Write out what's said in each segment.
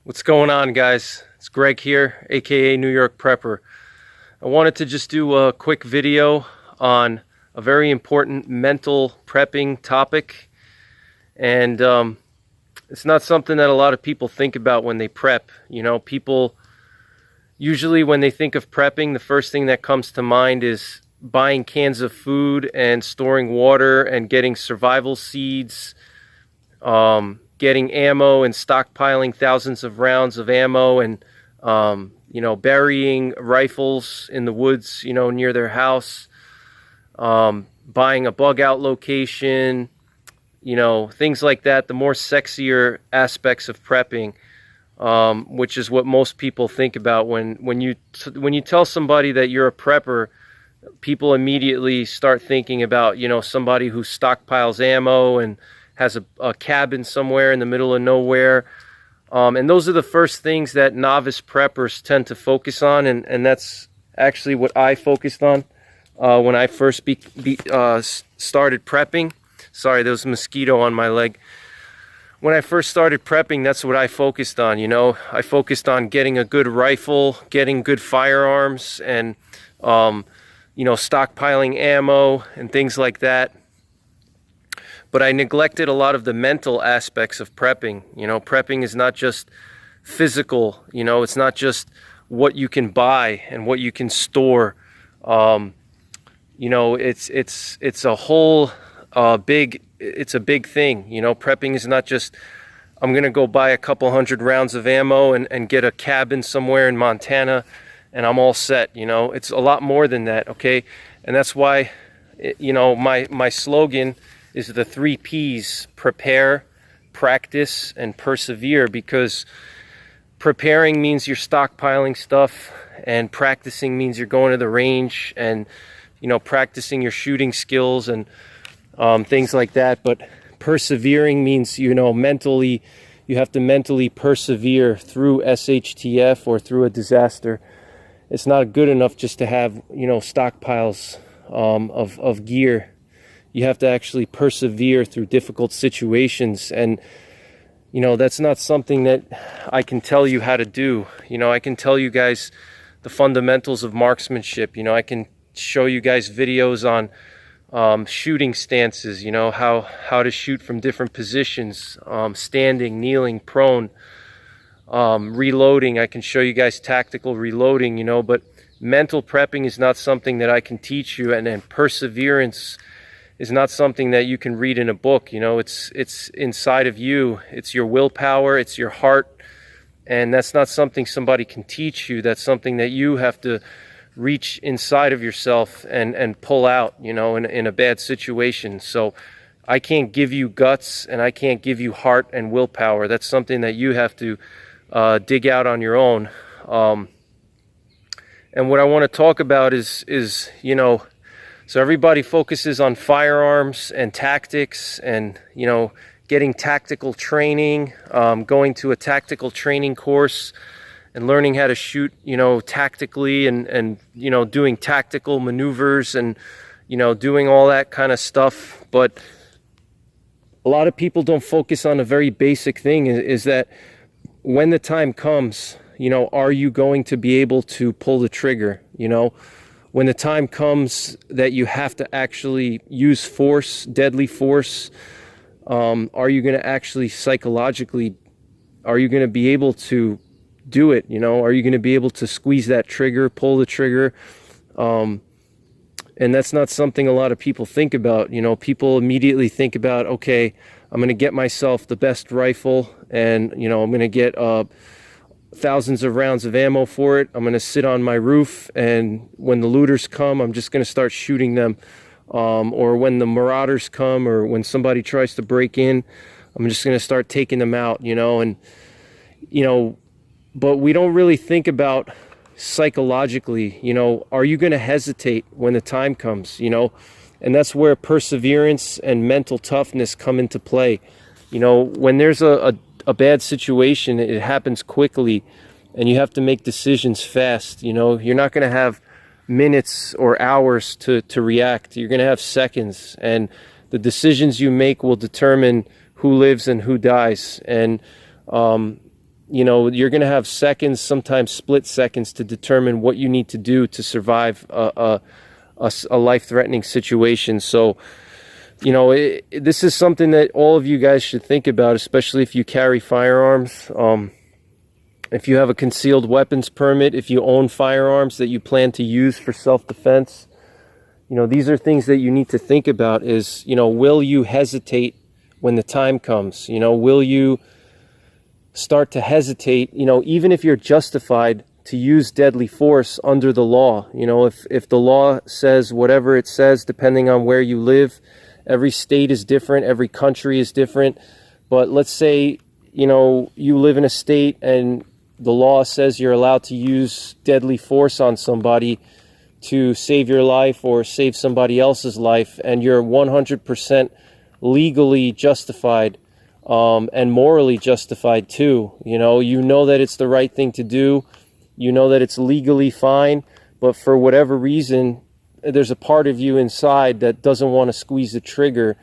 What's going on, guys? It's Greg here, aka New York Prepper. I wanted to just do a quick video on a very important mental prepping topic, and it's not something that a lot of people think about when they prep. You know, people usually when they think of prepping, the first thing that comes to mind is buying cans of food and storing water and getting survival seeds, getting ammo and stockpiling thousands of rounds of ammo, and burying rifles in the woods, near their house, buying a bug out location, things like that. The more sexier aspects of prepping, which is what most people think about when you tell somebody that you're a prepper. People immediately start thinking about somebody who stockpiles ammo and has a cabin somewhere in the middle of nowhere, and those are the first things that novice preppers tend to focus on, and that's actually what I focused on when I first started prepping. Sorry, there was a mosquito on my leg. When I first started prepping, that's what I focused on. I focused on getting a good rifle, getting good firearms, and stockpiling ammo and things like that. But I neglected a lot of the mental aspects of prepping. Prepping is not just physical. It's not just what you can buy and what you can store. It's a whole big thing. Prepping is not just, I'm gonna go buy a couple hundred rounds of ammo and get a cabin somewhere in Montana and I'm all set. It's a lot more than that, okay? And that's why my slogan is the 3 P's: prepare, practice, and persevere. Because preparing means you're stockpiling stuff, and practicing means you're going to the range and practicing your shooting skills and things like that. But persevering means mentally, you have to mentally persevere through SHTF or through a disaster. It's not good enough just to have stockpiles of gear. You have to actually persevere through difficult situations, and that's not something that I can tell you how to do. I can tell you guys the fundamentals of marksmanship. I can show you guys videos on shooting stances, how to shoot from different positions, standing, kneeling, prone, reloading. I can show you guys tactical reloading, but mental prepping is not something that I can teach you, and perseverance is not something that you can read in a book. It's inside of you. It's your willpower, it's your heart, and that's not something somebody can teach you. That's something that you have to reach inside of yourself and pull out, in a bad situation. So I can't give you guts, and I can't give you heart and willpower. That's something that you have to dig out on your own. And what I want to talk about is so everybody focuses on firearms and tactics and, getting tactical training, going to a tactical training course and learning how to shoot, tactically and doing tactical maneuvers and, doing all that kind of stuff. But a lot of people don't focus on a very basic thing, is that when the time comes, are you going to be able to pull the trigger? When the time comes that you have to actually use force, deadly force, are you going to actually psychologically, are you going to be able to do it? Are you going to be able to squeeze that trigger, pull the trigger? And that's not something a lot of people think about. People immediately think about, okay, I'm going to get myself the best rifle, and I'm going to get thousands of rounds of ammo for it. I'm going to sit on my roof, and when the looters come, I'm just going to start shooting them. Or when the marauders come, or when somebody tries to break in, I'm just going to start taking them out, but we don't really think about psychologically, are you going to hesitate when the time comes, and that's where perseverance and mental toughness come into play. When there's a bad situation, it happens quickly, and you have to make decisions fast. You're not going to have minutes or hours to react. You're going to have seconds, and the decisions you make will determine who lives and who dies. And you know, you're going to have seconds, sometimes split seconds, to determine what you need to do to survive a life-threatening situation. So, you know, this is something that all of you guys should think about, especially if you carry firearms. If you have a concealed weapons permit, if you own firearms that you plan to use for self-defense, you know, these are things that you need to think about. Is, you know, will you hesitate when the time comes? You know, will you start to hesitate, you know, even if you're justified to use deadly force under the law? You know, if the law says whatever it says, depending on where you live, every state is different, every country is different. But let's say, you know, you live in a state and the law says you're allowed to use deadly force on somebody to save your life or save somebody else's life, and you're 100% legally justified and morally justified too. You know that it's the right thing to do. You know that it's legally fine, but for whatever reason, there's a part of you inside that doesn't want to squeeze the trigger,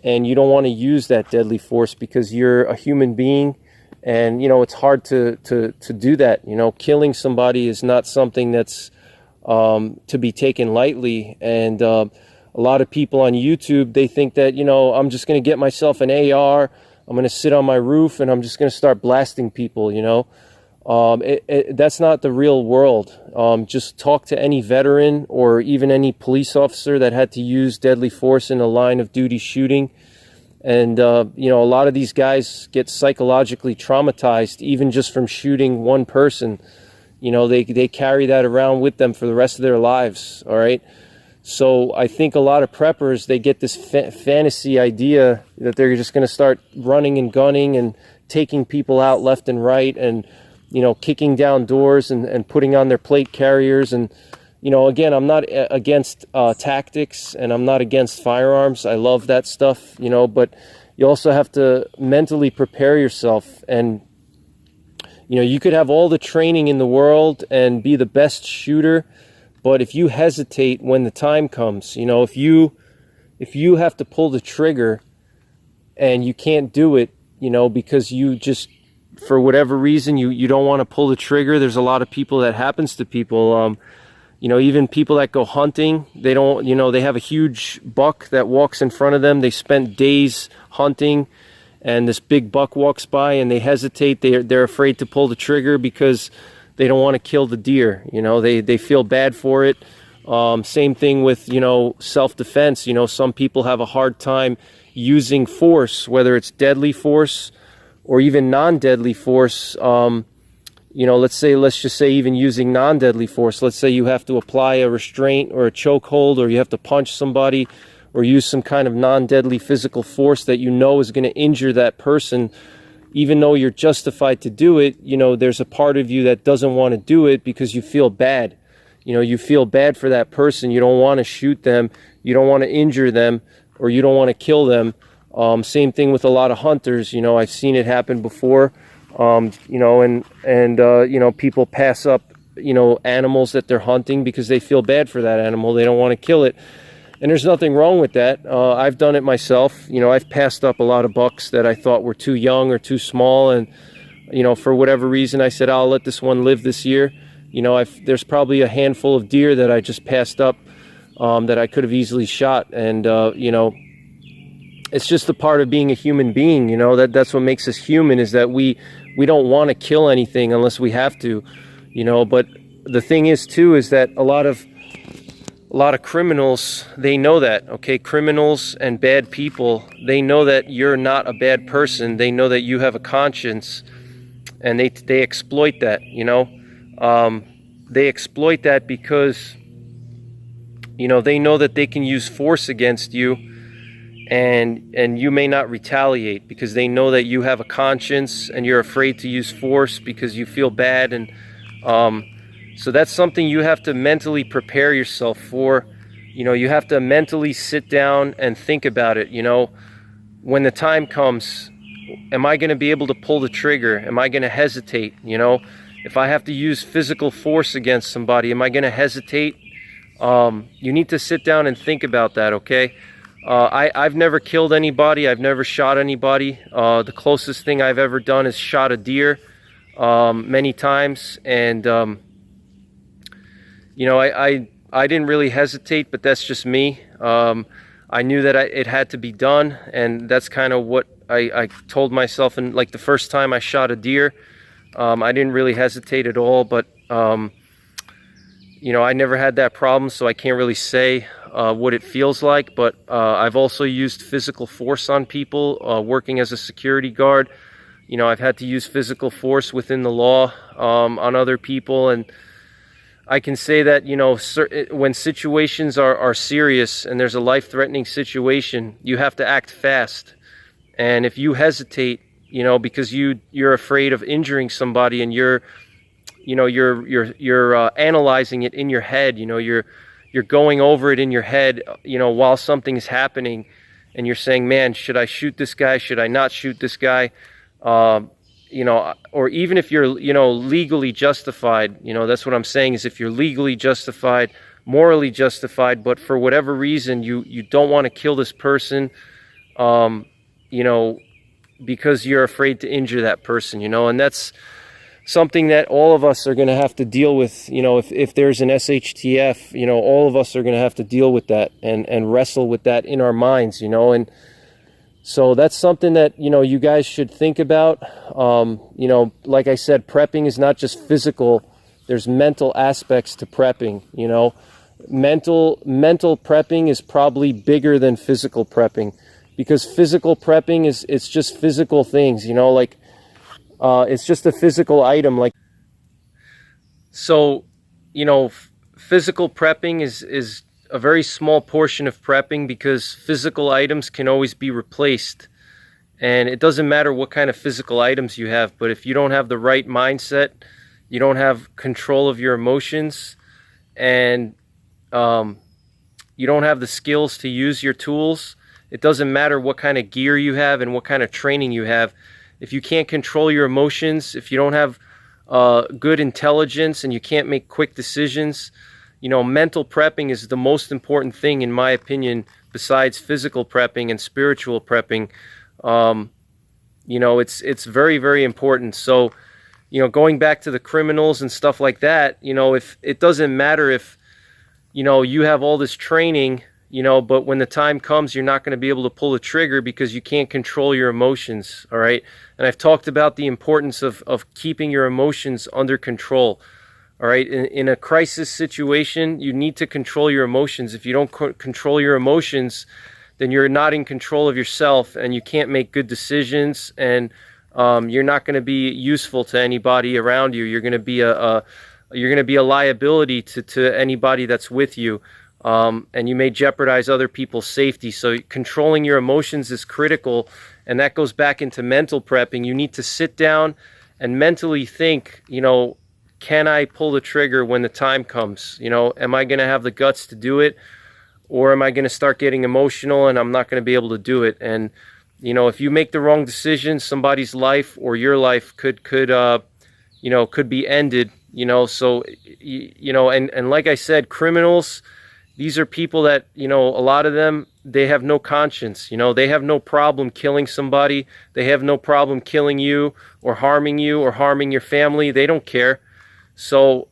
and you don't want to use that deadly force because you're a human being, and, you know, it's hard to do that. You know, killing somebody is not something that's to be taken lightly. And a lot of people on YouTube, they think that, you know, I'm just going to get myself an AR, I'm going to sit on my roof, and I'm just going to start blasting people, you know. That's not the real world. Just talk to any veteran or even any police officer that had to use deadly force in a line of duty shooting. And, you know, a lot of these guys get psychologically traumatized even just from shooting one person. You know, they carry that around with them for the rest of their lives, all right? So I think a lot of preppers, they get this fantasy idea that they're just going to start running and gunning and taking people out left and right, and, you know, kicking down doors and putting on their plate carriers. And, you know, again, I'm not against tactics, and I'm not against firearms. I love that stuff, you know, but you also have to mentally prepare yourself. And, you know, you could have all the training in the world and be the best shooter, but if you hesitate when the time comes, you know, if you have to pull the trigger and you can't do it, you know, because you just, for whatever reason, you don't want to pull the trigger. There's a lot of people that happens to people. You know, even people that go hunting, they don't, you know, they have a huge buck that walks in front of them. They spent days hunting, and this big buck walks by and they hesitate. They're afraid to pull the trigger because they don't want to kill the deer. You know, they feel bad for it. Same thing with, you know, self-defense. You know, some people have a hard time using force, whether it's deadly force or even non-deadly force. You know, let's just say even using non-deadly force. Let's say you have to apply a restraint or a chokehold, or you have to punch somebody, or use some kind of non-deadly physical force that you know is going to injure that person. Even though you're justified to do it, you know, there's a part of you that doesn't want to do it because you feel bad. You know, you feel bad for that person. You don't want to shoot them. You don't want to injure them, or you don't want to kill them. Same thing with a lot of hunters. You know, I've seen it happen before. You know, and you know, people pass up, you know, animals that they're hunting because they feel bad for that animal. They don't want to kill it. And there's nothing wrong with that. I've done it myself. You know, I've passed up a lot of bucks that I thought were too young or too small. And, you know, for whatever reason, I said, I'll let this one live this year. You know, there's probably a handful of deer that I just passed up that I could have easily shot. And, you know, it's just a part of being a human being. You know, that's what makes us human, is that we don't want to kill anything unless we have to, you know. But the thing is too, is that a lot of criminals, they know that, okay? Criminals and bad people, they know that you're not a bad person. They know that you have a conscience, and they exploit that, you know. They exploit that because, you know, they know that they can use force against you, and you may not retaliate because they know that you have a conscience and you're afraid to use force because you feel bad. And so that's something you have to mentally prepare yourself for. You know, you have to mentally sit down and think about it. You know, when the time comes, am I going to be able to pull the trigger? Am I going to hesitate? You know, if I have to use physical force against somebody, am I going to hesitate? You need to sit down and think about that, okay? I've never killed anybody. I've never shot anybody. The closest thing I've ever done is shot a deer. many times, and you know, I didn't really hesitate, but that's just me. I knew that it had to be done, and that's kind of what I told myself. And like the first time I shot a deer, I didn't really hesitate at all, but you know, I never had that problem, so I can't really say what it feels like. But I've also used physical force on people working as a security guard. You know, I've had to use physical force within the law on other people, and I can say that, you know, when situations are serious and there's a life-threatening situation, you have to act fast. And if you hesitate, you know, because you're afraid of injuring somebody, and you're analyzing it in your head, you know, you're going over it in your head, you know, while something is happening, and you're saying, man, should I shoot this guy? Should I not shoot this guy? You know, or even if you're, you know, legally justified, you know, that's what I'm saying, is if you're legally justified, morally justified, but for whatever reason you don't want to kill this person, you know, because you're afraid to injure that person, you know. And that's something that all of us are going to have to deal with, you know. If there's an SHTF, you know, all of us are going to have to deal with that and wrestle with that in our minds, you know. And so that's something that, you know, you guys should think about. You know, like I said, prepping is not just physical. There's mental aspects to prepping, you know. Mental prepping is probably bigger than physical prepping, because physical prepping it's just physical things, you know, like it's just a physical item. Like, so, you know, physical prepping is a very small portion of prepping, because physical items can always be replaced. And it doesn't matter what kind of physical items you have, but if you don't have the right mindset, you don't have control of your emotions, and you don't have the skills to use your tools, it doesn't matter what kind of gear you have and what kind of training you have. If you can't control your emotions, if you don't have good intelligence, and you can't make quick decisions, you know, mental prepping is the most important thing, in my opinion, besides physical prepping and spiritual prepping. You know, it's very, very important. So, you know, going back to the criminals and stuff like that, you know, if it doesn't matter if, you know, you have all this training, you know, but when the time comes, you're not going to be able to pull the trigger because you can't control your emotions, all right? And I've talked about the importance of keeping your emotions under control. All right, in a crisis situation, you need to control your emotions. If you don't control your emotions, then you're not in control of yourself, and you can't make good decisions, and you're not going to be useful to anybody around you. You're going to be a liability to anybody that's with you, and you may jeopardize other people's safety. So controlling your emotions is critical, and that goes back into mental prepping. You need to sit down and mentally think, you know, can I pull the trigger when the time comes? You know, am I going to have the guts to do it? Or am I going to start getting emotional and I'm not going to be able to do it? And, you know, if you make the wrong decision, somebody's life or your life could be ended, you know. So, you know, and like I said, criminals, these are people that, you know, a lot of them, they have no conscience, you know. They have no problem killing somebody. They have no problem killing you or harming your family. They don't care. So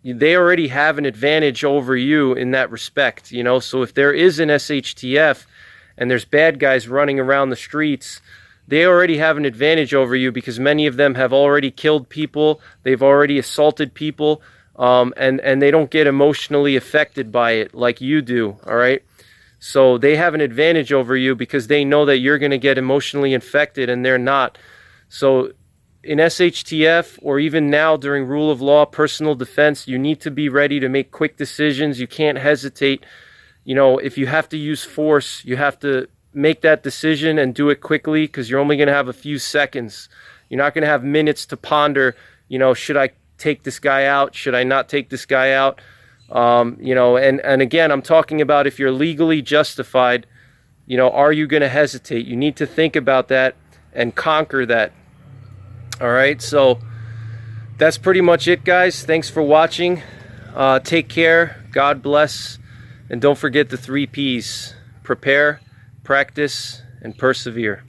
they already have an advantage over you in that respect, you know. So if there is an SHTF and there's bad guys running around the streets, they already have an advantage over you, because many of them have already killed people, they've already assaulted people, and they don't get emotionally affected by it like you do, all right? So they have an advantage over you because they know that you're going to get emotionally infected and they're not. So in SHTF, or even now during rule of law, personal defense, you need to be ready to make quick decisions. You can't hesitate. You know, if you have to use force, you have to make that decision and do it quickly, because you're only going to have a few seconds. You're not going to have minutes to ponder, you know, should I take this guy out? Should I not take this guy out? You know, and again, I'm talking about if you're legally justified, you know, are you going to hesitate? You need to think about that and conquer that. All right, so that's pretty much it, guys. Thanks for watching. Take care. God bless. And don't forget the 3 Ps: prepare, practice, and persevere.